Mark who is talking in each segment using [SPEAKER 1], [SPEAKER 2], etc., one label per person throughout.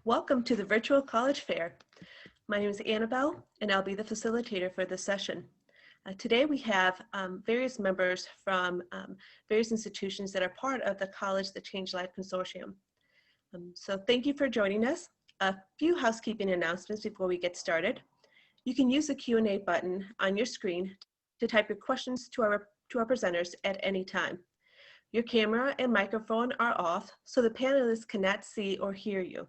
[SPEAKER 1] Welcome to the Virtual College Fair. My name is Annabelle, and I'll be the facilitator for this session. Today we have various members from various institutions that are part of the College That Changed Lives Consortium. So thank you for joining us. A few housekeeping announcements before we get started. You can use the Q&A button on your screen to type your questions to our presenters at any time. Your camera and microphone are off, so the panelists cannot see or hear you.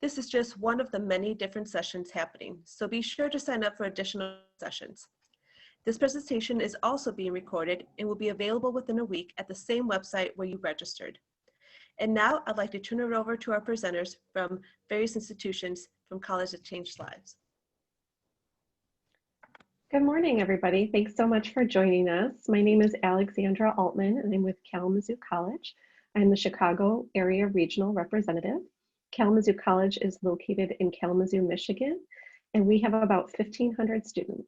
[SPEAKER 1] This is just one of the many different sessions happening, so be sure to sign up for additional sessions. This presentation is also being recorded and will be available within a week at the same website where you registered. And now I'd like to turn it over to our presenters from various institutions from College That Changed Lives.
[SPEAKER 2] Good morning, everybody. Thanks so much for joining us. My name is Alexandra Altman, and I'm with Kalamazoo College. I'm the Chicago Area Regional Representative. Kalamazoo College is located in Kalamazoo, Michigan, and we have about 1,500 students.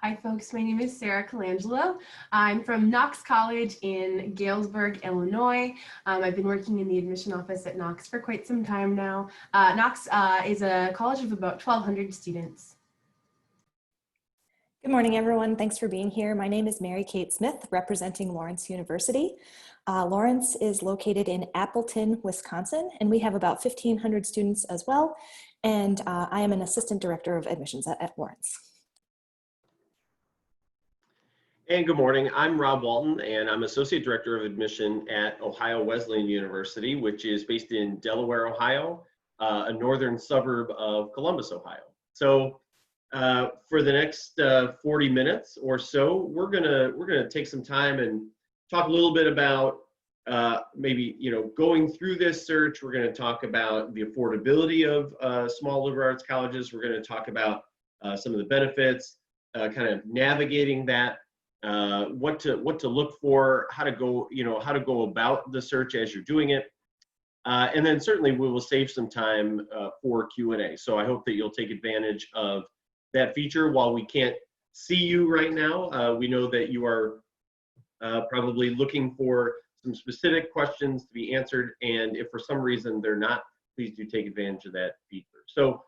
[SPEAKER 3] Hi folks, my name is Sarah Colangelo. I'm from Knox College in Galesburg, Illinois. I've been working in the admission office at Knox for quite some time now. Knox is a college of about 1,200 students.
[SPEAKER 4] Good morning, everyone. Thanks for being here. My name is Mary Kate Smith, representing Lawrence University. Lawrence is located in Appleton, Wisconsin, and we have about 1,500 students as well. And I am an assistant director of admissions at Lawrence.
[SPEAKER 5] And good morning, I'm Rob Walton, and I'm Associate Director of Admission at Ohio Wesleyan University, which is based in Delaware, Ohio, a northern suburb of Columbus, Ohio. So for the next 40 minutes or so, we're gonna take some time and talk a little bit about maybe going through this search. We're gonna talk about the affordability of small liberal arts colleges. We're gonna talk about some of the benefits, kind of navigating that. What to look for, how to go about the search as you're doing it, and then certainly we will save some time for Q&A. So I hope that you'll take advantage of that feature. While we can't see you right now, we know that you are probably looking for some specific questions to be answered, and if for some reason they're not, please do take advantage of that feature. So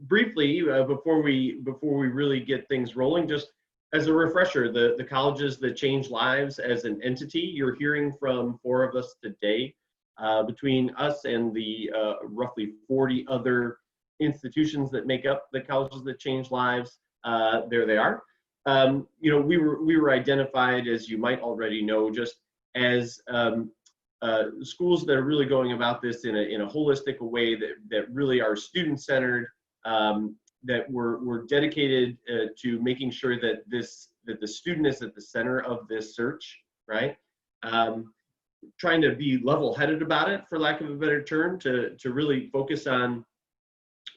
[SPEAKER 5] briefly, before we really get things rolling, just as a refresher, the Colleges That Change Lives as an entity, you're hearing from 4 of us today. Between us and the roughly 40 other institutions that make up the Colleges That Change Lives, there they are. We were identified, as you might already know, just as schools that are really going about this in a holistic way that really are student-centered, that we're dedicated to making sure that the student is at the center of this search, right? Trying to be level-headed about it, for lack of a better term, to really focus on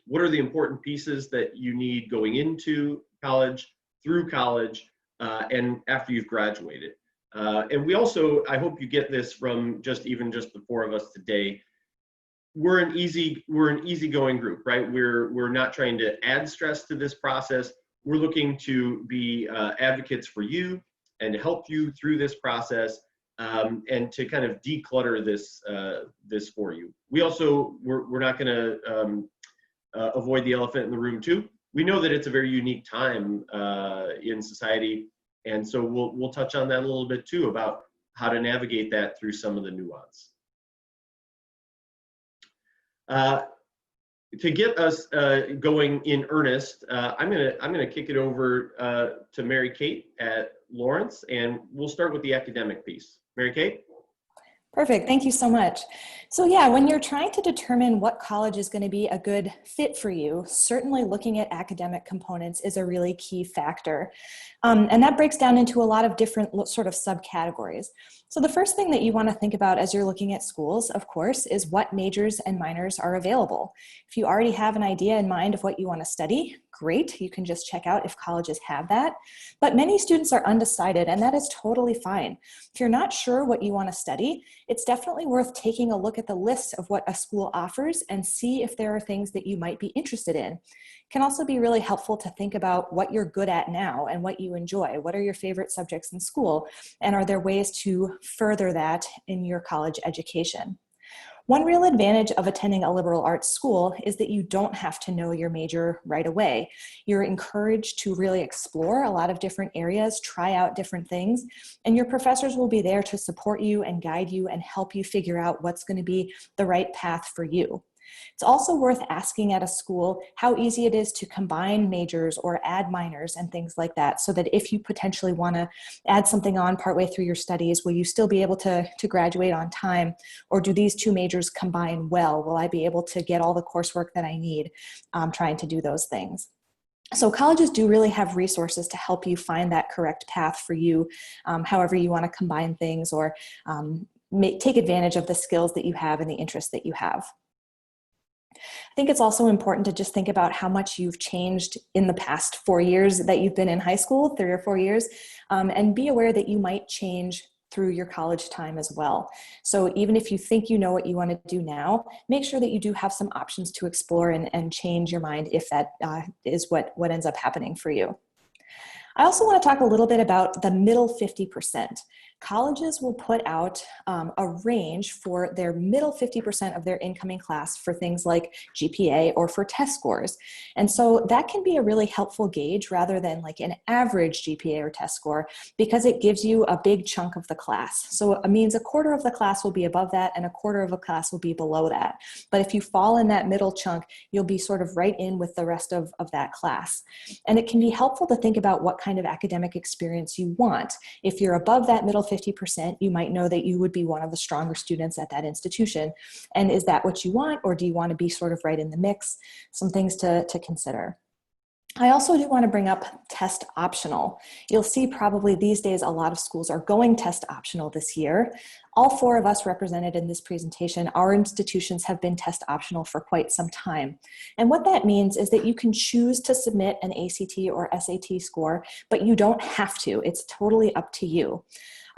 [SPEAKER 5] what are the important pieces that you need going into college, through college, and after you've graduated. And we also, I hope you get this from even just the 4 of us today, we're an easygoing group, right? We're not trying to add stress to this process. We're looking to be advocates for you and to help you through this process, and to kind of declutter this for you. We also we're not going to avoid the elephant in the room too. We know that it's a very unique time in society, and so we'll touch on that a little bit too, about how to navigate that through some of the nuance. To get us going in earnest, I'm gonna kick it over to Mary Kate at Lawrence, and we'll start with the academic piece. Mary Kate?
[SPEAKER 4] Perfect, thank you so much. So yeah, when you're trying to determine what college is going to be a good fit for you, certainly looking at academic components is a really key factor. And that breaks down into a lot of different sort of subcategories. So the first thing that you want to think about as you're looking at schools, of course, is what majors and minors are available. If you already have an idea in mind of what you want to study, great, you can just check out if colleges have that. But many students are undecided, and that is totally fine. If you're not sure what you want to study, it's definitely worth taking a look at the list of what a school offers and see if there are things that you might be interested in. It can also be really helpful to think about what you're good at now and what you enjoy. What are your favorite subjects in school? And are there ways to further that in your college education? One real advantage of attending a liberal arts school is that you don't have to know your major right away. You're encouraged to really explore a lot of different areas, try out different things, and your professors will be there to support you and guide you and help you figure out what's going to be the right path for you. It's also worth asking at a school how easy it is to combine majors or add minors and things like that, so that if you potentially want to add something on partway through your studies, will you still be able to graduate on time? Or do these two majors combine well? Will I be able to get all the coursework that I need trying to do those things? So colleges do really have resources to help you find that correct path for you, however you want to combine things or take advantage of the skills that you have and the interests that you have. I think it's also important to just think about how much you've changed in the past 4 years that you've been in high school, 3 or 4 years, and be aware that you might change through your college time as well. So even if you think you know what you want to do now, make sure that you do have some options to explore and change your mind if that is what ends up happening for you. I also want to talk a little bit about the middle 50%. Colleges will put out a range for their middle 50% of their incoming class for things like GPA or for test scores. And so that can be a really helpful gauge rather than like an average GPA or test score, because it gives you a big chunk of the class. So it means a quarter of the class will be above that and a quarter of a class will be below that. But if you fall in that middle chunk, you'll be sort of right in with the rest of that class. And it can be helpful to think about what kind of academic experience you want. If you're above that middle 50%, you might know that you would be one of the stronger students at that institution. And is that what you want, or do you want to be sort of right in the mix? Some things to consider. I also do want to bring up test optional. You'll see probably these days a lot of schools are going test optional this year. All 4 of us represented in this presentation, our institutions have been test optional for quite some time. And what that means is that you can choose to submit an ACT or SAT score, but you don't have to. It's totally up to you.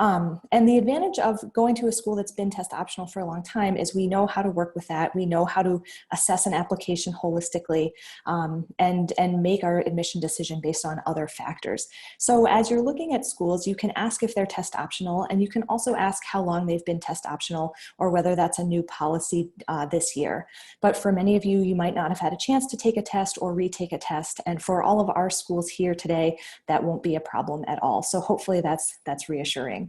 [SPEAKER 4] And the advantage of going to a school that's been test optional for a long time is we know how to work with that. We know how to assess an application holistically and make our admission decision based on other factors. So as you're looking at schools, you can ask if they're test optional, and you can also ask how long they've been test optional or whether that's a new policy this year. But for many of you, you might not have had a chance to take a test or retake a test. And for all of our schools here today, that won't be a problem at all. So hopefully that's reassuring.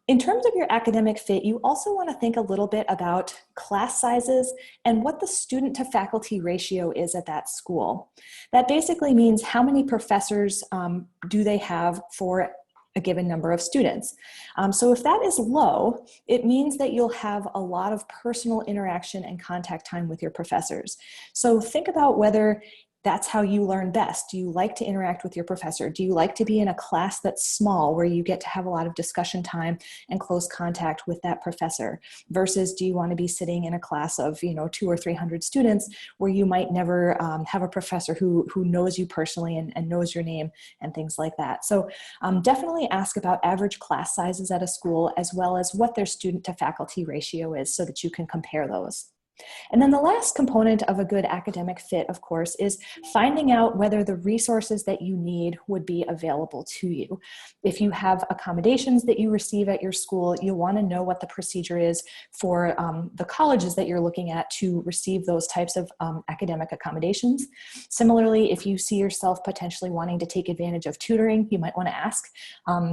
[SPEAKER 4] In terms of your academic fit, you also want to think a little bit about class sizes and what the student to faculty ratio is at that school. That basically means how many professors do they have for a given number of students. So if that is low, it means that you'll have a lot of personal interaction and contact time with your professors. So think about whether that's how you learn best. Do you like to interact with your professor? Do you like to be in a class that's small where you get to have a lot of discussion time and close contact with that professor? Versus do you want to be sitting in a class of 200 or 300 students where you might never have a professor who knows you personally and knows your name and things like that. So definitely ask about average class sizes at a school as well as what their student to faculty ratio is so that you can compare those. And then the last component of a good academic fit, of course, is finding out whether the resources that you need would be available to you. If you have accommodations that you receive at your school, you'll want to know what the procedure is for the colleges that you're looking at to receive those types of academic accommodations. Similarly, if you see yourself potentially wanting to take advantage of tutoring, you might want to ask,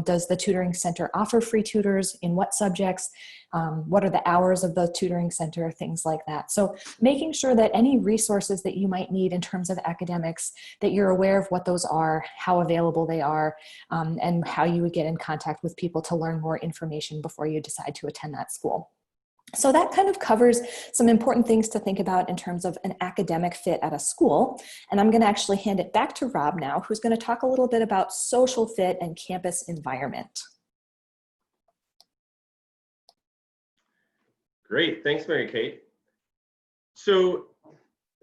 [SPEAKER 4] does the tutoring center offer free tutors? In what subjects? What are the hours of the tutoring center? Things like that. So making sure that any resources that you might need in terms of academics, that you're aware of what those are, how available they are, and how you would get in contact with people to learn more information before you decide to attend that school. So that kind of covers some important things to think about in terms of an academic fit at a school. And I'm going to actually hand it back to Rob now, who's going to talk a little bit about social fit and campus environment.
[SPEAKER 5] Great, thanks, Mary Kate. So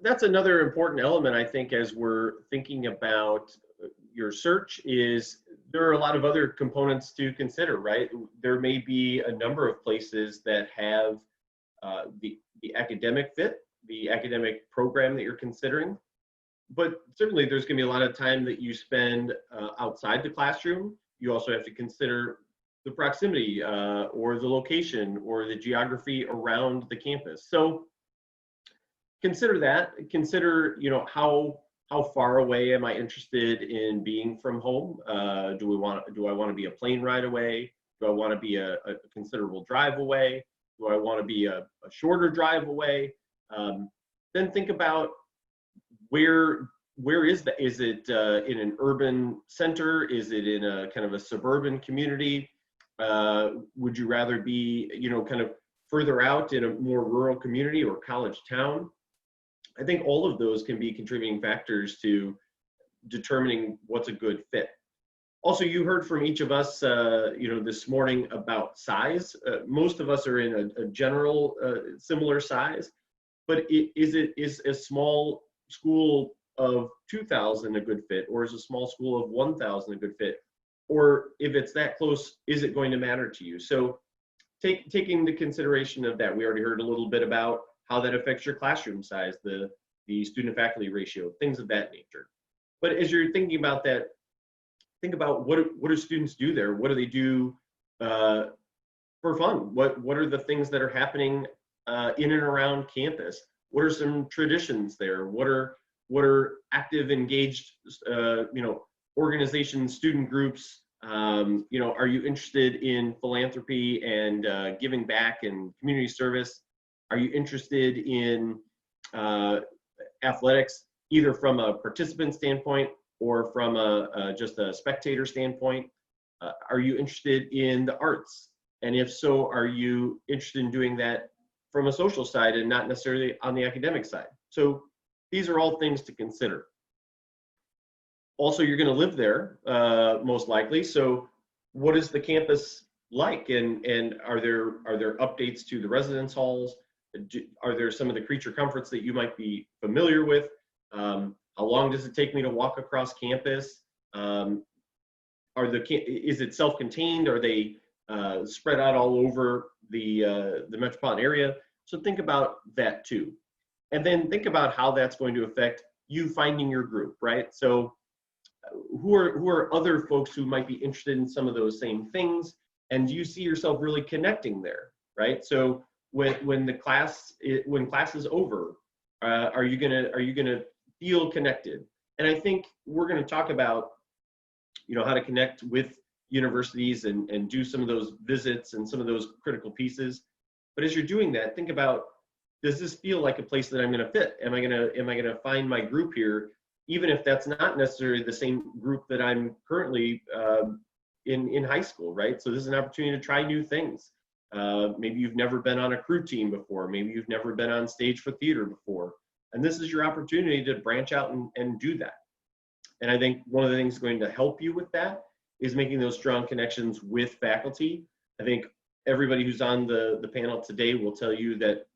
[SPEAKER 5] that's another important element, I think, as we're thinking about your search is there are a lot of other components to consider, right? There may be a number of places that have the academic fit, the academic program that you're considering, but certainly there's going to be a lot of time that you spend outside the classroom. You also have to consider the proximity or the location or the geography around the campus. So consider that. Consider, you know, how far away am I interested in being from home? Do I want to be a plane ride away? Do I want to be a considerable drive away? Do I want to be a shorter drive away? Then think about where is that? Is it in an urban center? Is it in a kind of a suburban community? Would you rather be, you know, kind of further out in a more rural community or college town? I think all of those can be contributing factors to determining what's a good fit. Also, you heard from each of us, you know, this morning about size. Most of us are in a general similar size, but is a small school of 2,000 a good fit, or is a small school of 1,000 a good fit? Or if it's that close, is it going to matter to you? So taking the consideration of that, we already heard a little bit about how that affects your classroom size, the student faculty ratio, things of that nature. But as you're thinking about that, think about what do students do there? What do they do for fun? What are the things that are happening in and around campus? What are some traditions there? What are active, engaged, you know, organizations, student groups? You know, are you interested in philanthropy and giving back and community service? Are you interested in athletics, either from a participant standpoint or from just a spectator standpoint? Are you interested in the arts? And if so, are you interested in doing that from a social side and not necessarily on the academic side? So these are all things to consider. Also, you're going to live there most likely. So what is the campus like? And are there updates to the residence halls? Are there some of the creature comforts that you might be familiar with? How long does it take me to walk across campus? Is it self-contained? Are they spread out all over the metropolitan area? So think about that too. And then think about how that's going to affect you finding your group, right? So who are other folks who might be interested in some of those same things? And do you see yourself really connecting there, right? So when class is over, are you gonna feel connected? And I think we're gonna talk about, you know, how to connect with universities and do some of those visits and some of those critical pieces. But as you're doing that, think about, does this feel like a place that I'm gonna fit? Am I gonna find my group here, even if that's not necessarily the same group that I'm currently in high school, right? So this is an opportunity to try new things. Maybe you've never been on a crew team before. Maybe you've never been on stage for theater before. And this is your opportunity to branch out and do that. And I think one of the things going to help you with that is making those strong connections with faculty. I think everybody who's on the panel today will tell you that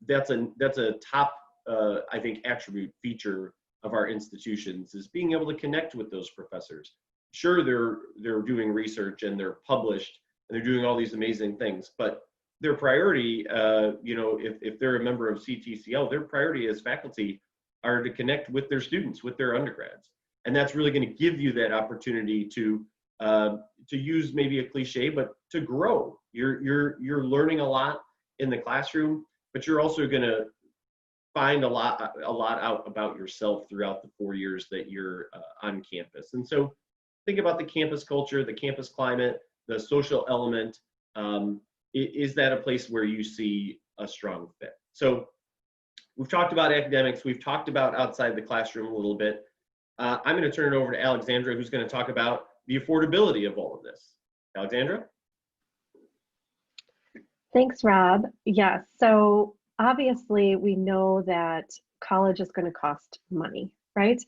[SPEAKER 5] that's a top, I think, attribute feature of our institutions, is being able to connect with those professors. Sure, they're doing research and they're published and they're doing all these amazing things, but their priority, you know, if they're a member of CTCL, their priority as faculty are to connect with their students, with their undergrads. And that's really going to give you that opportunity to use maybe a cliche, but to grow. You're learning a lot in the classroom, but you're also going to find a lot out about yourself throughout the 4 years that you're on campus. And so think about the campus culture, the campus climate, the social element. Is that a place where you see a strong fit? So we've talked about academics. We've talked about outside the classroom a little bit. I'm going to turn it over to Alexandra, who's going to talk about the affordability of all of this. Alexandra?
[SPEAKER 2] Thanks, Rob. Yes, so obviously we know that college is going to cost money, right?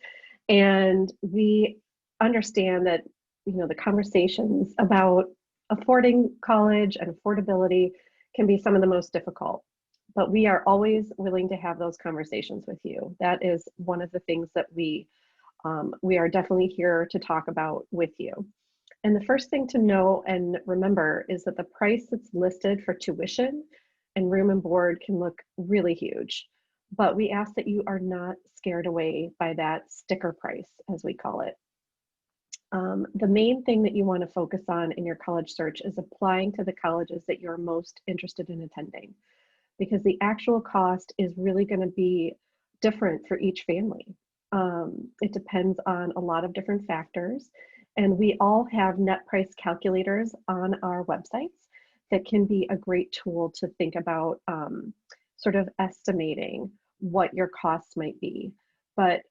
[SPEAKER 2] And we understand that, you know, the conversations about affording college and affordability can be some of the most difficult, but we are always willing to have those conversations with you. That is one of the things that we we are definitely here to talk about with you. And the first thing to know and remember is that the price that's listed for tuition and room and board can look really huge, but we ask that you are not scared away by that sticker price, as we call it. The main thing that you want to focus on in your college search is applying to the colleges that you're most interested in attending, because the actual cost is really going to be different for each family. It depends on a lot of different factors, and we all have net price calculators on our websites that can be a great tool to think about sort of estimating what your costs might be. But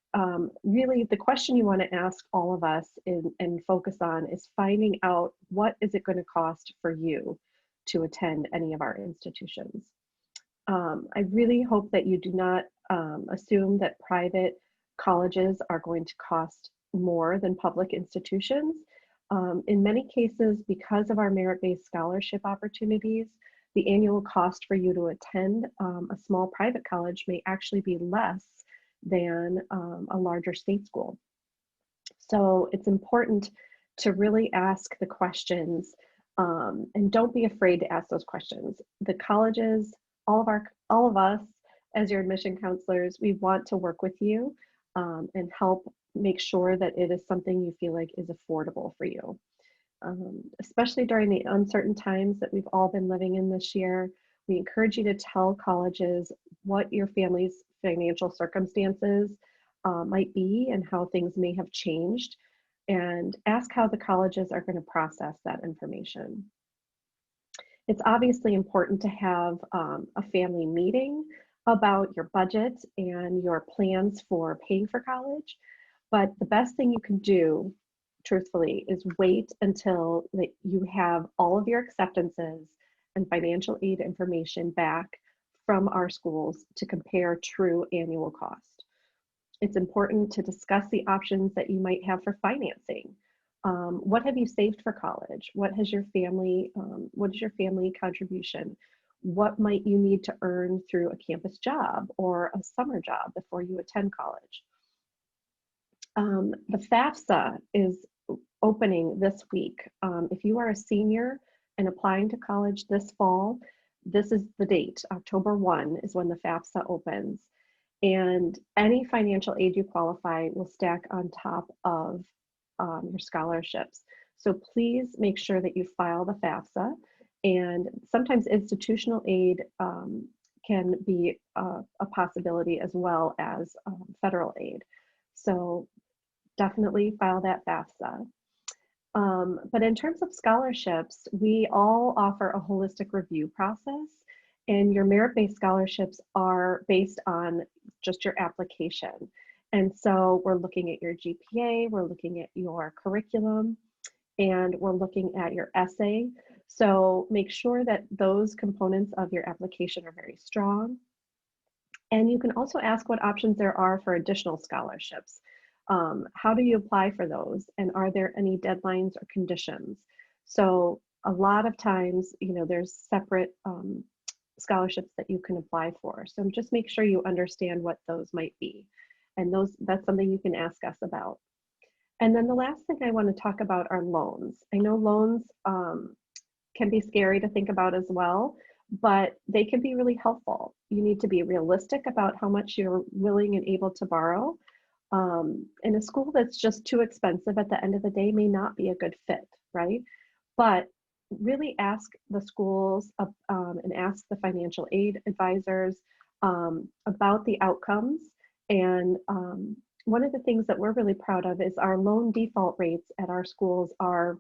[SPEAKER 2] really the question you want to ask all of us and focus on is finding out what is it going to cost for you to attend any of our institutions. I really hope that you do not assume that private colleges are going to cost more than public institutions. In many cases, because of our merit-based scholarship opportunities, the annual cost for you to attend a small private college may actually be less than a larger state school. So it's important to really ask the questions, and don't be afraid to ask those questions. The colleges, all of us as your admission counselors, we want to work with you and help make sure that it is something you feel like is affordable for you. Especially during the uncertain times that we've all been living in this year, we encourage you to tell colleges what your family's financial circumstances might be and how things may have changed, and ask how the colleges are going to process that information. It's obviously important to have a family meeting about your budget and your plans for paying for college, but the best thing you can do, truthfully, is wait until you have all of your acceptances and financial aid information back from our schools to compare true annual cost. It's important to discuss the options that you might have for financing. What have you saved for college? What is your family contribution? What might you need to earn through a campus job or a summer job before you attend college? The FAFSA is opening this week. If you are a senior and applying to college this fall, this is the date. October 1 is when the FAFSA opens. And any financial aid you qualify will stack on top of your scholarships. So please make sure that you file the FAFSA. And sometimes institutional aid can be a possibility as well as federal aid. So definitely file that FAFSA. But in terms of scholarships, we all offer a holistic review process, and your merit-based scholarships are based on just your application. And so we're looking at your GPA, we're looking at your curriculum, and we're looking at your essay. So make sure that those components of your application are very strong. And you can also ask what options there are for additional scholarships. How do you apply for those? And are there any deadlines or conditions? So a lot of times, there's separate scholarships that you can apply for. So just make sure you understand what those might be. And that's something you can ask us about. And then the last thing I want to talk about are loans. I know loans can be scary to think about as well, but they can be really helpful. You need to be realistic about how much you're willing and able to borrow. And a school that's just too expensive at the end of the day may not be a good fit, right? But really ask the schools and ask the financial aid advisors about the outcomes. And one of the things that we're really proud of is our loan default rates at our schools are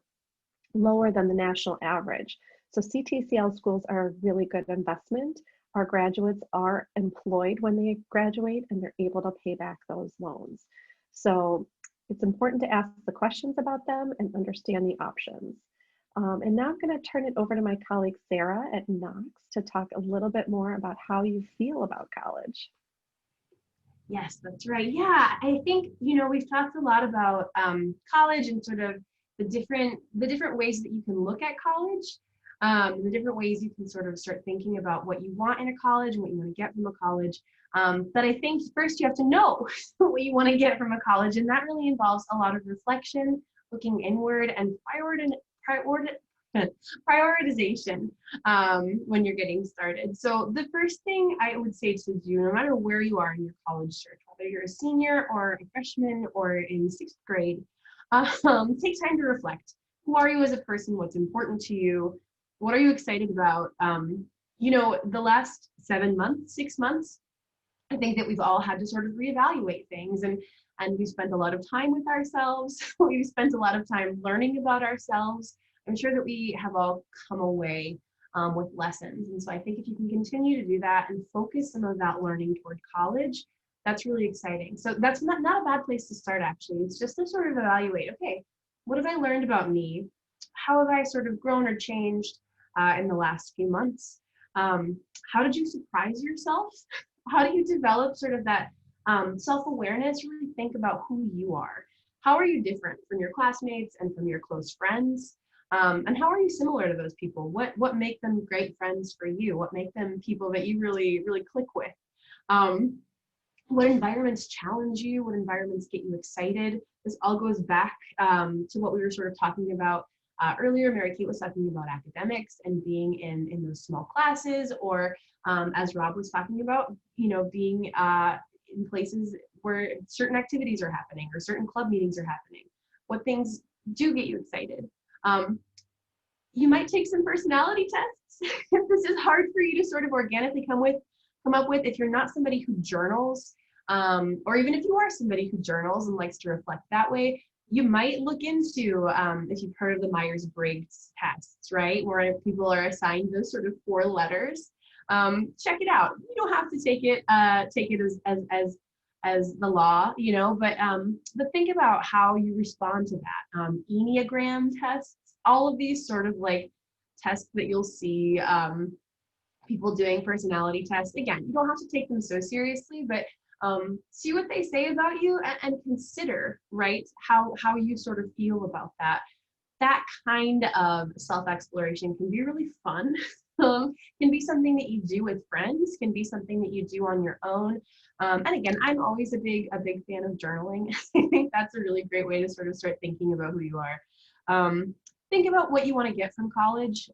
[SPEAKER 2] lower than the national average. So CTCL schools are a really good investment. Our graduates are employed when they graduate and they're able to pay back those loans. So it's important to ask the questions about them and understand the options. And now I'm going to turn it over to my colleague Sarah at Knox to talk a little bit more about how you feel about college.
[SPEAKER 3] Yes, that's right. Yeah, I think, we've talked a lot about college and sort of the different ways that you can look at college, the different ways you can sort of start thinking about what you want in a college and what you want to get from a college. But I think first you have to know what you want to get from a college, and that really involves a lot of reflection, looking inward, and prioritization when you're getting started. So the first thing I would say to do, no matter where you are in your college search, whether you're a senior or a freshman or in 6th grade, take time to reflect. Who are you as a person? What's important to you? What are you excited about? The last 7 months, 6 months, I think that we've all had to sort of reevaluate things, and we've spent a lot of time with ourselves. We've spent a lot of time learning about ourselves. I'm sure that we have all come away with lessons. And so I think if you can continue to do that and focus some of that learning toward college, that's really exciting. So that's not a bad place to start, actually. It's just to sort of evaluate, okay, what have I learned about me? How have I sort of grown or changed in the last few months? How did you surprise yourself? How do you develop sort of that self-awareness, really think about who you are? How are you different from your classmates and from your close friends? And how are you similar to those people? What make them great friends for you? What make them people that you really, really click with? What environments challenge you? What environments get you excited? This all goes back to what we were sort of talking about earlier. Mary Kate was talking about academics and being in those small classes, or as Rob was talking about, being in places where certain activities are happening or certain club meetings are happening. What things do get you excited? You might take some personality tests. If this is hard for you to sort of organically come up with, if you're not somebody who journals, or even if you are somebody who journals and likes to reflect that way, you might look into, if you've heard of the Myers-Briggs tests, right? Where people are assigned those sort of 4 letters. Check it out. You don't have to take it as the law, but think about how you respond to that. Enneagram tests, all of these sort of like tests that you'll see people doing, personality tests. Again, you don't have to take them so seriously, but see what they say about you, and consider, right, how you sort of feel about that. That kind of self-exploration can be really fun. Can be something that you do with friends, can be something that you do on your own. And again, I'm always a big fan of journaling. I think that's a really great way to sort of start thinking about who you are. Think about what you want to get from college.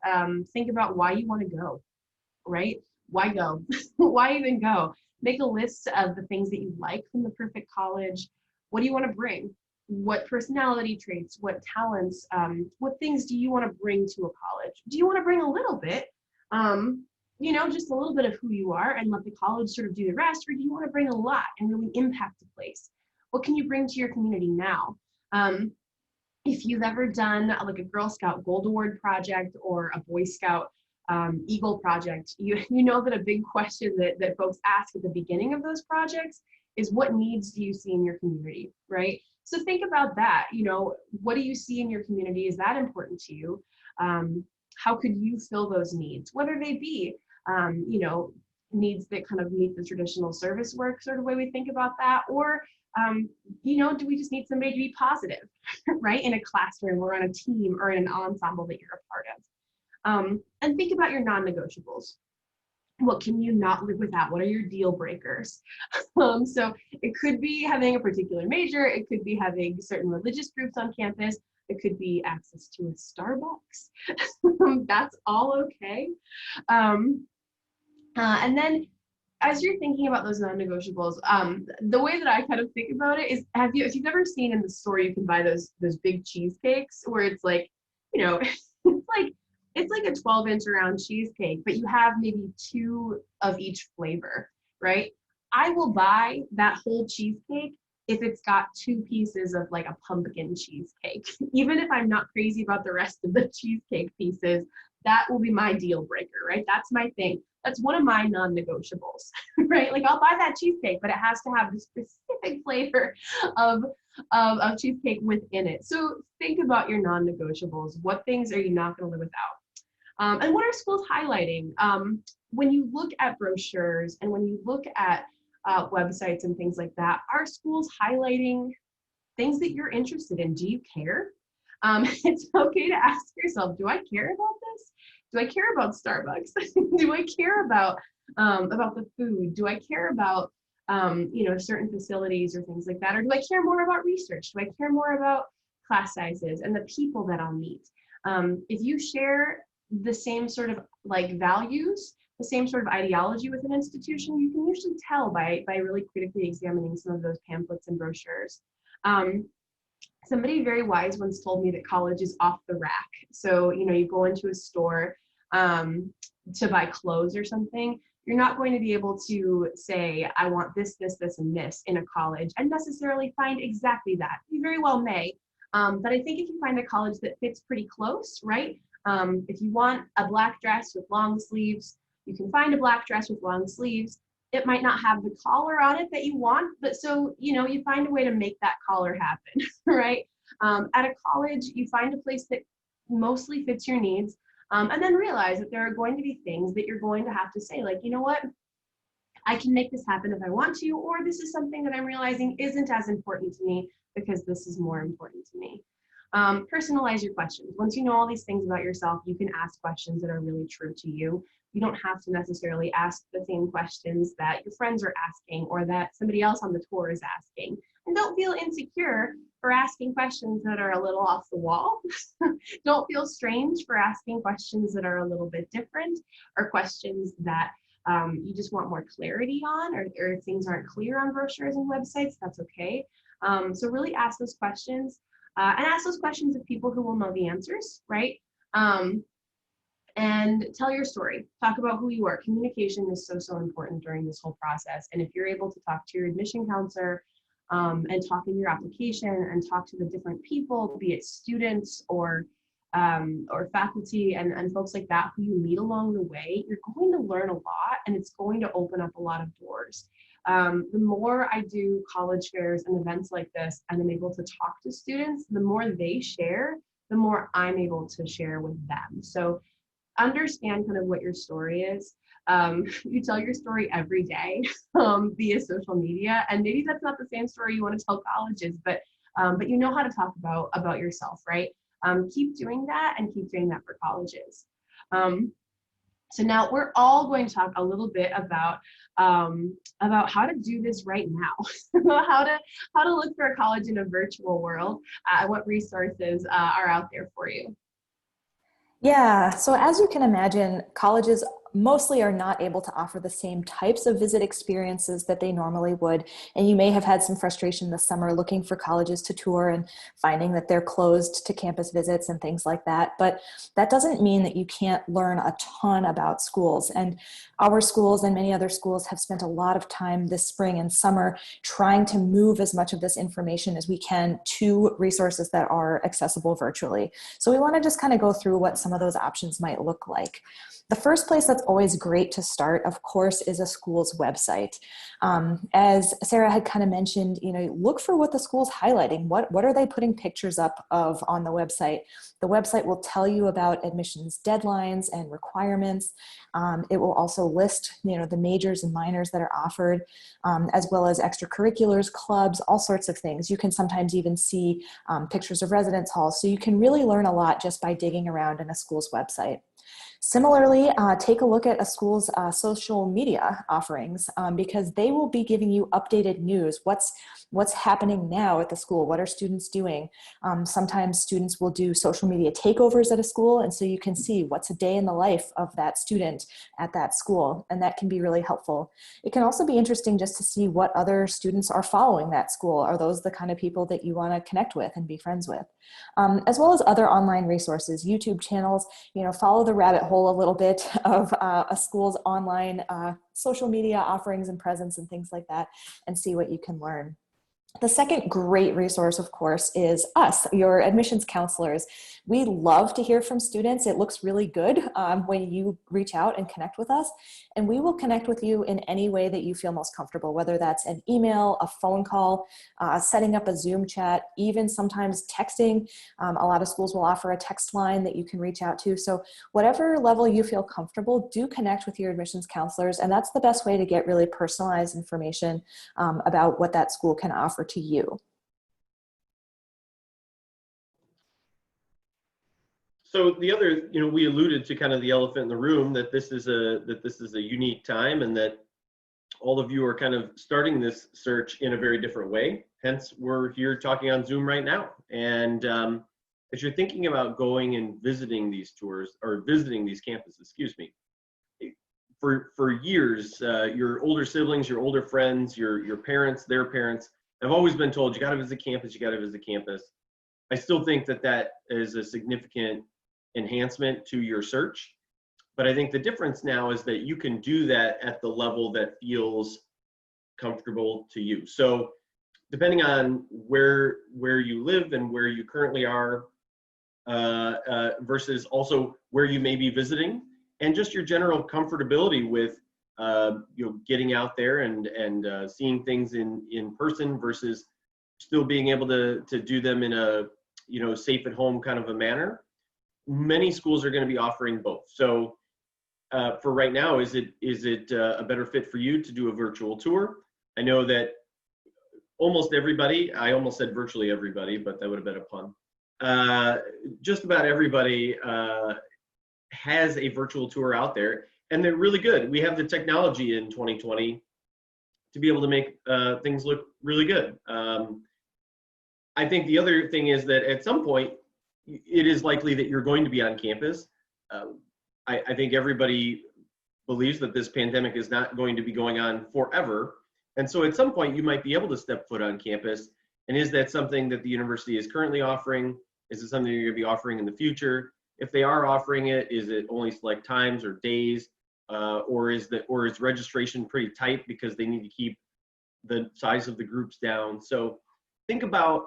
[SPEAKER 3] Think about why you want to go, right? Why go? Why even go? Make a list of the things that you like from the perfect college. What do you want to bring? What personality traits, what talents, what things do you want to bring to a college? Do you want to bring a little bit, just a little bit of who you are and let the college sort of do the rest, or do you want to bring a lot and really impact the place? What can you bring to your community now? If you've ever done like a Girl Scout Gold Award project or a Boy Scout Eagle project, you know that a big question that folks ask at the beginning of those projects is, what needs do you see in your community, right? So think about that. What do you see in your community? Is that important to you? How could you fill those needs? Whether they be, needs that kind of meet the traditional service work sort of way we think about that, or do we just need somebody to be positive, right? In a classroom or on a team or in an ensemble that you're a part of. And think about your non-negotiables. What can you not live without? What are your deal breakers? So it could be having a particular major. It could be having certain religious groups on campus. It could be access to a Starbucks. That's all okay. And then as you're thinking about those non-negotiables, the way that I kind of think about it is, if you've ever seen in the store, you can buy those big cheesecakes where it's like, it's like a 12-inch round cheesecake, but you have maybe 2 of each flavor, right? I will buy that whole cheesecake if it's got 2 pieces of like a pumpkin cheesecake. Even if I'm not crazy about the rest of the cheesecake pieces, that will be my deal breaker, right? That's my thing. That's one of my non-negotiables, right? Like, I'll buy that cheesecake, but it has to have the specific flavor of cheesecake within it. So think about your non-negotiables. What things are you not going to live without? And what are schools highlighting? When you look at brochures and when you look at websites and things like that, are schools highlighting things that you're interested in? Do you care? It's okay to ask yourself, do I care about this? Do I care about Starbucks? Do I care about about the food? Do I care about, certain facilities or things like that? Or do I care more about research? Do I care more about class sizes and the people that I'll meet? If you share the same sort of like values, the same sort of ideology with an institution, you can usually tell by really critically examining some of those pamphlets and brochures. Somebody very wise once told me that college is off the rack. So, you go into a store to buy clothes or something, you're not going to be able to say, I want this, this, this, and this in a college and necessarily find exactly that. You very well may. But I think if you find a college that fits pretty close, right? If you want a black dress with long sleeves, you can find a black dress with long sleeves. It might not have the collar on it that you want, but so, you find a way to make that collar happen, right? At a college, you find a place that mostly fits your needs, and then realize that there are going to be things that you're going to have to say, like, you know what, I can make this happen if I want to, or this is something that I'm realizing isn't as important to me because this is more important to me. Personalize your questions. Once you know all these things about yourself, you can ask questions that are really true to you. You don't have to necessarily ask the same questions that your friends are asking or that somebody else on the tour is asking. And don't feel insecure for asking questions that are a little off the wall. Don't feel strange for asking questions that are a little bit different or questions that you just want more clarity on, or if things aren't clear on brochures and websites, that's okay. So really ask those questions and ask those questions of people who will know the answers, right? And tell your story. Talk about who you are. Communication is so important during this whole process. And if you're able to talk to your admission counselor and talk in your application and talk to the different people, be it students or faculty and folks like that who you meet along the way, you're going to learn a lot and it's going to open up a lot of doors. The more I do college fairs and events like this and I'm able to talk to students, the more they share, the more I'm able to share with them. So understand kind of what your story is. You tell your story every day via social media, and maybe that's not the same story you want to tell colleges, but you know how to talk about yourself, right? Keep doing that and keep doing that for colleges. So now we're all going to talk a little bit about how to do this right now, how to look for a college in a virtual world, what resources are out there for you.
[SPEAKER 4] Yeah, so as you can imagine, colleges mostly are not able to offer the same types of visit experiences that they normally would. And you may have had some frustration this summer looking for colleges to tour and finding that they're closed to campus visits and things like that. But that doesn't mean that you can't learn a ton about schools. And our schools and many other schools have spent a lot of time this spring and summer trying to move as much of this information as we can to resources that are accessible virtually. So we want to just kind of go through what some of those options might look like. The first place that's always great to start, of course, is a school's website. As Sarah had kind of mentioned, look for what the school's highlighting. What are they putting pictures up of on the website? The website will tell you about admissions deadlines and requirements. It will also list, the majors and minors that are offered, as well as extracurriculars, clubs, all sorts of things. You can sometimes even see pictures of residence halls. So you can really learn a lot just by digging around in a school's website. Similarly, take a look at a school's social media offerings because they will be giving you updated news. What's happening now at the school? What are students doing? Sometimes students will do social media takeovers at a school, and so you can see what's a day in the life of that student at that school, and that can be really helpful. It can also be interesting just to see what other students are following that school. Are those the kind of people that you want to connect with and be friends with? As well as other online resources, YouTube channels, follow the rabbit hole a little bit of a school's online social media offerings and presence and things like that, and see what you can learn. The second great resource, of course, is us, your admissions counselors. We love to hear from students. It looks really good when you reach out and connect with us, and we will connect with you in any way that you feel most comfortable, whether that's an email, a phone call, setting up a Zoom chat, even sometimes texting. A lot of schools will offer a text line that you can reach out to. So whatever level you feel comfortable, do connect with your admissions counselors, and that's the best way to get really personalized information about what that school can offer to you.
[SPEAKER 5] So the other, we alluded to kind of the elephant in the room, that this is a unique time, and that all of you are kind of starting this search in a very different way. Hence, we're here talking on Zoom right now. And as you're thinking about going and visiting these tours, or visiting these campuses, excuse me, for years, your older siblings, your older friends, your parents, their parents have always been told, you got to visit campus, you got to visit campus. I still think that that is a significant enhancement to your search. But I think the difference now is that you can do that at the level that feels comfortable to you. So depending on where you live and where you currently are, versus also where you may be visiting, and just your general comfortability with getting out there and seeing things in person versus still being able to do them in a safe at home kind of a manner. Many schools are going to be offering both. So for right now, is it a better fit for you to do a virtual tour? I know that almost everybody, I almost said virtually everybody, but that would have been a pun. Just about everybody has a virtual tour out there, and they're really good. We have the technology in 2020 to be able to make things look really good. I think the other thing is that at some point, it is likely that you're going to be on campus. I think everybody believes that this pandemic is not going to be going on forever. And so at some point, you might be able to step foot on campus. And is that something that the university is currently offering? Is it something you're going to be offering in the future? If they are offering it, is it only select times or days? Or is registration pretty tight because they need to keep the size of the groups down? So think about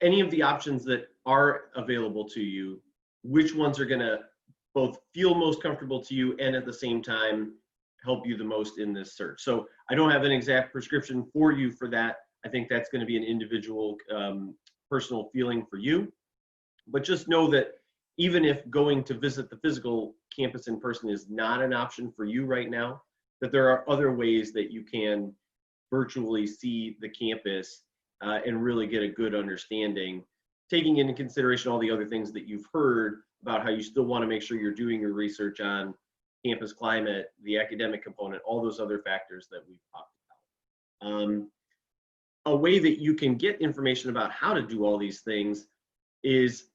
[SPEAKER 5] any of the options that are available to you, which ones are going to both feel most comfortable to you and at the same time help you the most in this search. So I don't have an exact prescription for you for that. I think that's going to be an individual personal feeling for you. But just know that even if going to visit the physical campus in person is not an option for you right now, that there are other ways that you can virtually see the campus and really get a good understanding, taking into consideration all the other things that you've heard about how you still want to make sure you're doing your research on campus climate, the academic component, all those other factors that we've talked about. A way that you can get information about how to do all these things is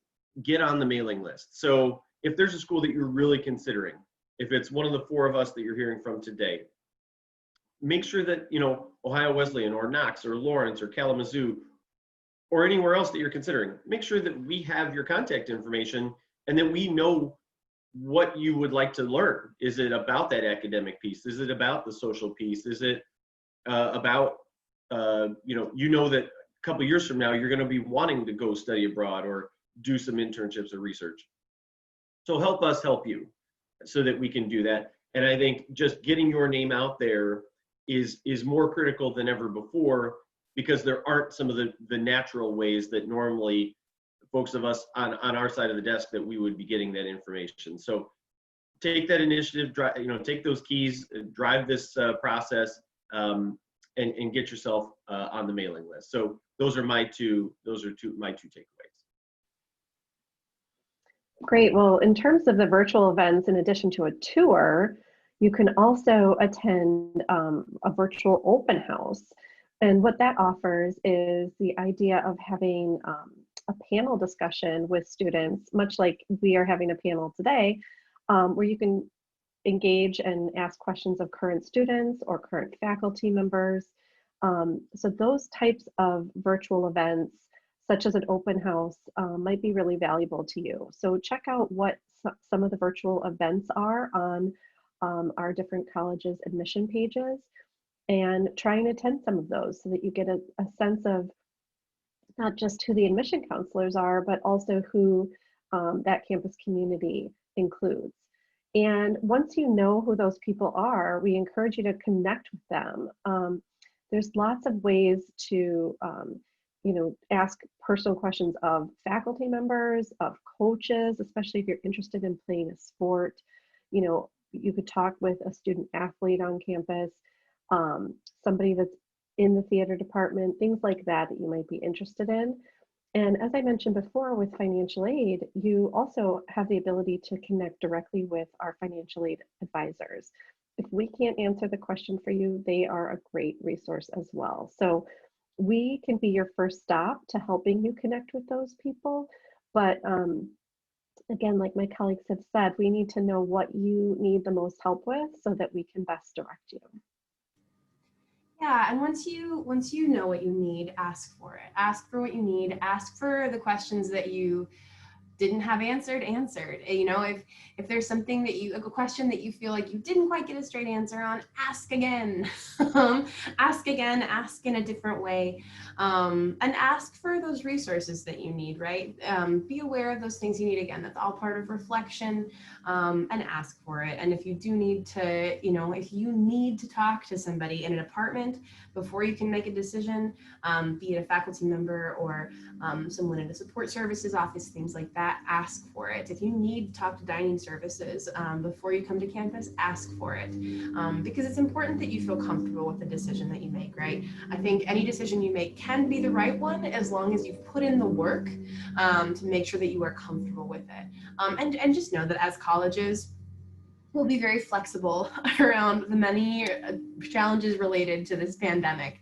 [SPEAKER 5] get on the mailing list. So if there's a school that you're really considering, if it's one of the four of us that you're hearing from today, make sure that, Ohio Wesleyan or Knox or Lawrence or Kalamazoo or anywhere else that you're considering, make sure that we have your contact information and that we know what you would like to learn. Is it about that academic piece? Is it about the social piece? Is it about, that a couple of years from now, you're going to be wanting to go study abroad or do some internships or research. So help us help you so that we can do that. And I think just getting your name out there is more critical than ever before, because there aren't some of the natural ways that normally folks of us on our side of the desk that we would be getting that information. So take that initiative, take those keys, drive this process, and get yourself on the mailing list. So those are my two takeaways.
[SPEAKER 2] Great. Well, in terms of the virtual events, in addition to a tour, you can also attend a virtual open house. And what that offers is the idea of having a panel discussion with students, much like we are having a panel today, where you can engage and ask questions of current students or current faculty members. So those types of virtual events, such as an open house, might be really valuable to you. So check out what some of the virtual events are on our different colleges' admission pages, and try and attend some of those so that you get a sense of not just who the admission counselors are, but also who that campus community includes. And once you know who those people are, we encourage you to connect with them. There's lots of ways to ask personal questions of faculty members, of coaches, especially if you're interested in playing a sport. You could talk with a student athlete on campus, somebody that's in the theater department, things like that you might be interested in. And as I mentioned before with financial aid, you also have the ability to connect directly with our financial aid advisors. If we can't answer the question for you, they are a great resource as well. So we can be your first stop to helping you connect with those people. But again, like my colleagues have said, we need to know what you need the most help with so that we can best direct you.
[SPEAKER 3] Yeah, and once you know what you need, ask for it. Ask for what you need. Ask for the questions that you didn't have answered. You know, if there's something that a question that you feel like you didn't quite get a straight answer on, ask again. Ask again, ask in a different way, and ask for those resources that you need, right? Be aware of those things you need. Again, that's all part of reflection, and ask for it. And if you do need to, you know, if you need to talk to somebody in a department before you can make a decision, be it a faculty member or someone in a support services office, things like that, ask for it. If you need to talk to dining services before you come to campus, ask for it, because it's important that you feel comfortable with the decision that you make, right? I think any decision you make can be the right one as long as you've put in the work to make sure that you are comfortable with it. And just know that as colleges, we'll be very flexible around the many challenges related to this pandemic.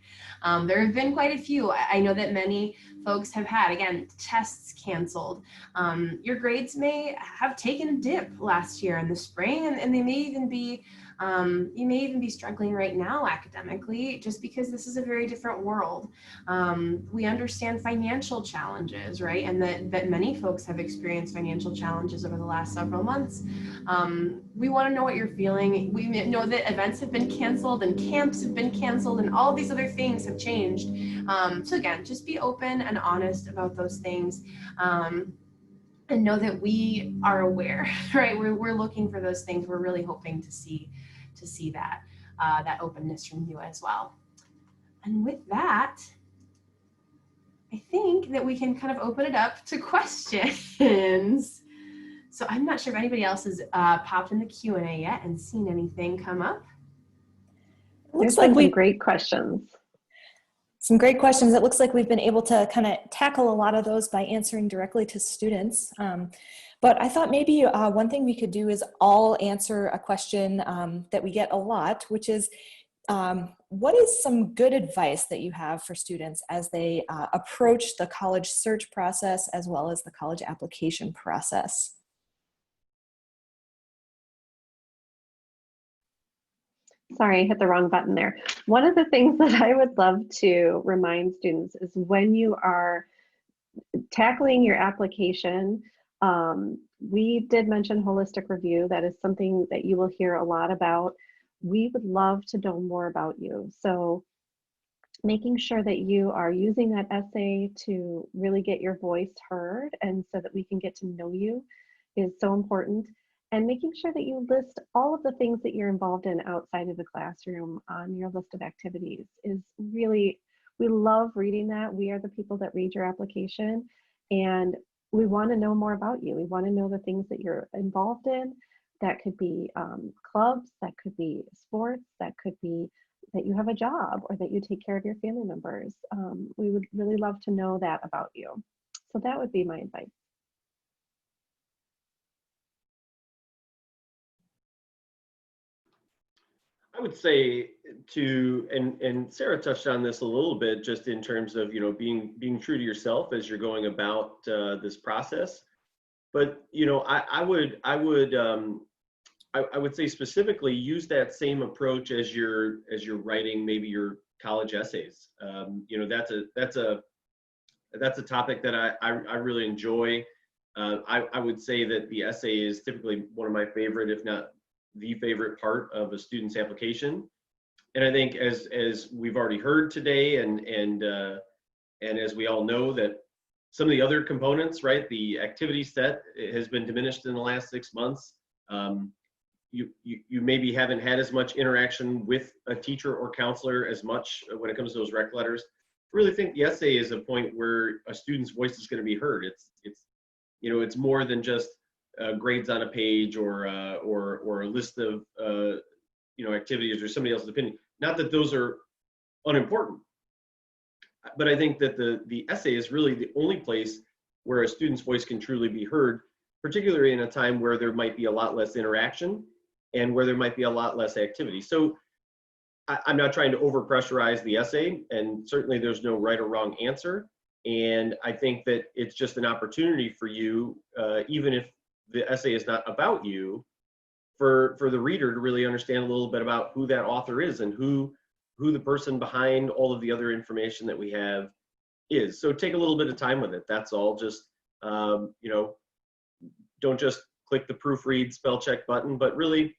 [SPEAKER 3] There have been quite a few. I know that many folks have had, again, tests canceled. Your grades may have taken a dip last year in the spring, and they may even be, you may even be struggling right now academically, just because this is a very different world. We understand financial challenges, right? And that many folks have experienced financial challenges over the last several months. We want to know what you're feeling. We know that events have been canceled and camps have been canceled and all these other things have changed. So again, just be open and honest about those things, and know that we are aware, right? We're looking for those things. We're really hoping to see that that openness from you as well. And with that, I think that we can kind of open it up to questions. So I'm not sure if anybody else has popped in the Q&A yet and seen anything come up.
[SPEAKER 4] Looks like
[SPEAKER 2] some great questions.
[SPEAKER 4] Some great questions. It looks like we've been able to kind of tackle a lot of those by answering directly to students. But I thought maybe one thing we could do is all answer a question that we get a lot, which is, what is some good advice that you have for students as they approach the college search process as well as the college application process?
[SPEAKER 2] Sorry, I hit the wrong button there. One of the things that I would love to remind students is when you are tackling your application, we did mention holistic review. That is something that you will hear a lot about. We would love to know more about you. So making sure that you are using that essay to really get your voice heard and so that we can get to know you is so important. And making sure that you list all of the things that you're involved in outside of the classroom on your list of activities is really, we love reading that. We are the people that read your application, and we want to know more about you. We want to know the things that you're involved in. That could be clubs, that could be sports, that could be that you have a job or that you take care of your family members. We would really love to know that about you. So that would be my advice.
[SPEAKER 5] I would say and Sarah touched on this a little bit, just in terms of, you know, being true to yourself as you're going about this process. But, you know, I would say specifically use that same approach as you're writing maybe your college essays. You know, that's a topic that I really enjoy. I would say that the essay is typically one of my favorite, if not the favorite part of a student's application. And I think as we've already heard today, and as we all know, that some of the other components, right, the activity set has been diminished in the last 6 months. You maybe haven't had as much interaction with a teacher or counselor as much when it comes to those rec letters. I really think the essay is a point where a student's voice is going to be heard. It's you know, it's more than just grades on a page or a list of you know, activities or somebody else's opinion. Not that those are unimportant. But I think that the essay is really the only place where a student's voice can truly be heard, particularly in a time where there might be a lot less interaction and where there might be a lot less activity. So I'm not trying to overpressurize the essay, and certainly there's no right or wrong answer. And I think that it's just an opportunity for you, even if the essay is not about you, for the reader to really understand a little bit about who that author is and who the person behind all of the other information that we have is. So take a little bit of time with it. That's all. Just you know, don't just click the proofread spell check button, but really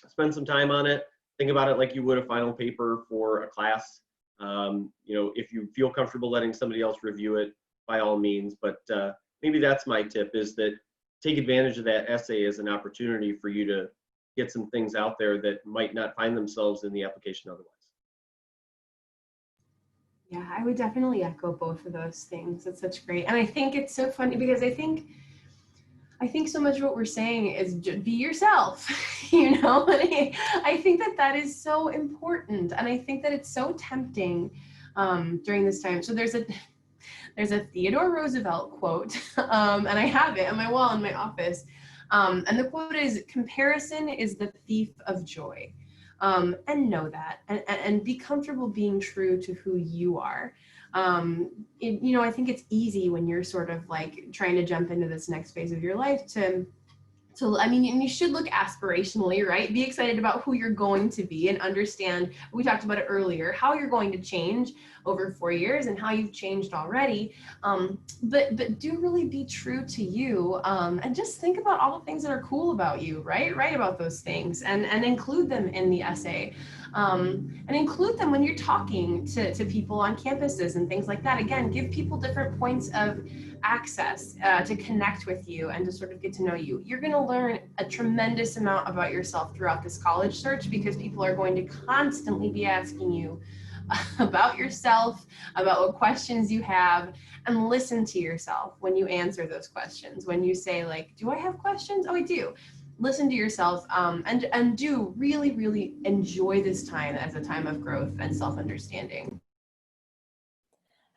[SPEAKER 5] spend some time on it. Think about it like you would a final paper for a class. You know, if you feel comfortable letting somebody else review it, by all means. But maybe that's my tip, is that take advantage of that essay as an opportunity for you to get some things out there that might not find themselves in the application otherwise.
[SPEAKER 3] Yeah, I would definitely echo both of those things. That's such great. And I think it's so funny because I think so much of what we're saying is just be yourself, you know? I think that is so important. And I think that it's so tempting during this time. So there's a Theodore Roosevelt quote, and I have it on my wall in my office. And the quote is, "Comparison is the thief of joy." And know that, and be comfortable being true to who you are. You know, I think it's easy when you're sort of like trying to jump into this next phase of your life to I mean, and you should look aspirationally, right? Be excited about who you're going to be and understand, we talked about it earlier, how you're going to change over 4 years and how you've changed already. But do really be true to you, and just think about all the things that are cool about you, right? Write about those things and include them in the essay. And include them when you're talking to people on campuses and things like that. Again, give people different points of access to connect with you and to sort of get to know you. You're going to learn a tremendous amount about yourself throughout this college search, because people are going to constantly be asking you about yourself, about what questions you have, and listen to yourself when you answer those questions. When you say like, do I have questions? Oh, I do. Listen to yourself, and do really, really enjoy this time as a time of growth and self-understanding.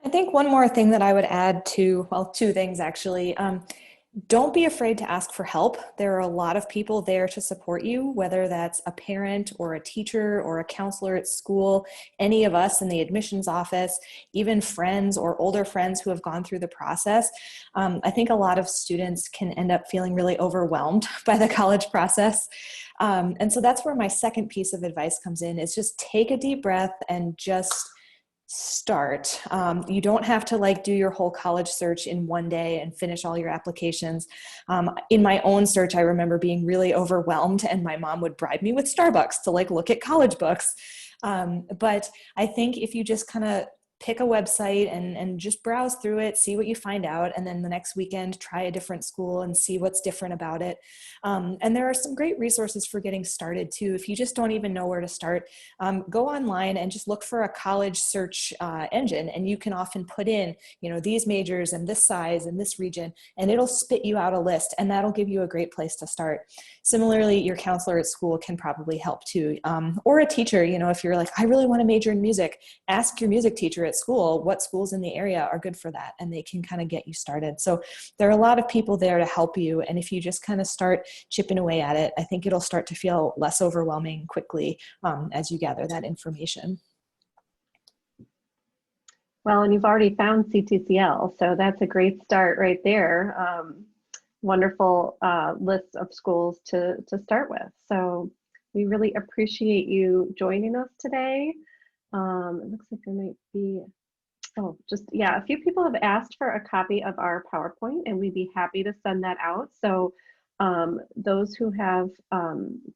[SPEAKER 4] I think one more thing that I would add to, well, two things actually. Don't be afraid to ask for help. There are a lot of people there to support you, whether that's a parent or a teacher or a counselor at school, any of us in the admissions office, even friends or older friends who have gone through the process. I think a lot of students can end up feeling really overwhelmed by the college process. And so that's where my second piece of advice comes in, is just take a deep breath and just start. You don't have to like do your whole college search in one day and finish all your applications. In my own search, I remember being really overwhelmed, and my mom would bribe me with Starbucks to like look at college books. But I think if you just kind of pick a website and just browse through it, see what you find out, and then the next weekend try a different school and see what's different about it. And there are some great resources for getting started too. If you just don't even know where to start, go online and just look for a college search engine, and you can often put in, you know, these majors and this size and this region, and it'll spit you out a list, and that'll give you a great place to start. Similarly, your counselor at school can probably help too, or a teacher. You know, if you're like, I really want to major in music, ask your music teacher at school what schools in the area are good for that, and they can kind of get you started. So there are a lot of people there to help you, and if you just kind of start chipping away at it, I think it'll start to feel less overwhelming quickly as you gather that information.
[SPEAKER 2] Well, and you've already found CTCL, so that's a great start right there. Wonderful list of schools to start with. So we really appreciate you joining us today. It looks like there might be, a few people have asked for a copy of our PowerPoint, and we'd be happy to send that out. So those who have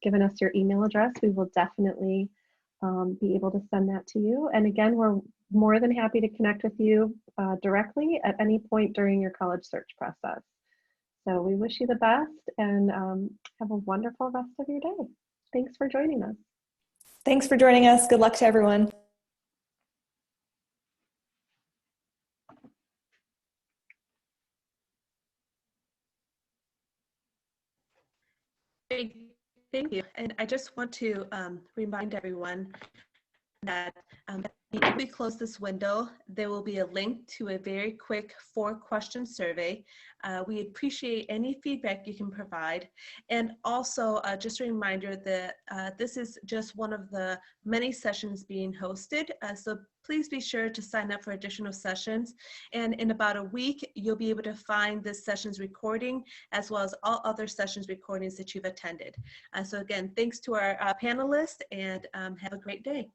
[SPEAKER 2] given us your email address, we will definitely be able to send that to you. And again, we're more than happy to connect with you directly at any point during your college search process. So we wish you the best, and have a wonderful rest of your day. Thanks for joining us.
[SPEAKER 4] Thanks for joining us. Good luck to everyone.
[SPEAKER 1] Thank you. And I just want to remind everyone that if we close this window, there will be a link to a very quick 4-question survey. We appreciate any feedback you can provide. And also just a reminder that this is just one of the many sessions being hosted. So please be sure to sign up for additional sessions. And in about a week, you'll be able to find this session's recording as well as all other sessions recordings that you've attended. So again, thanks to our panelists, and have a great day.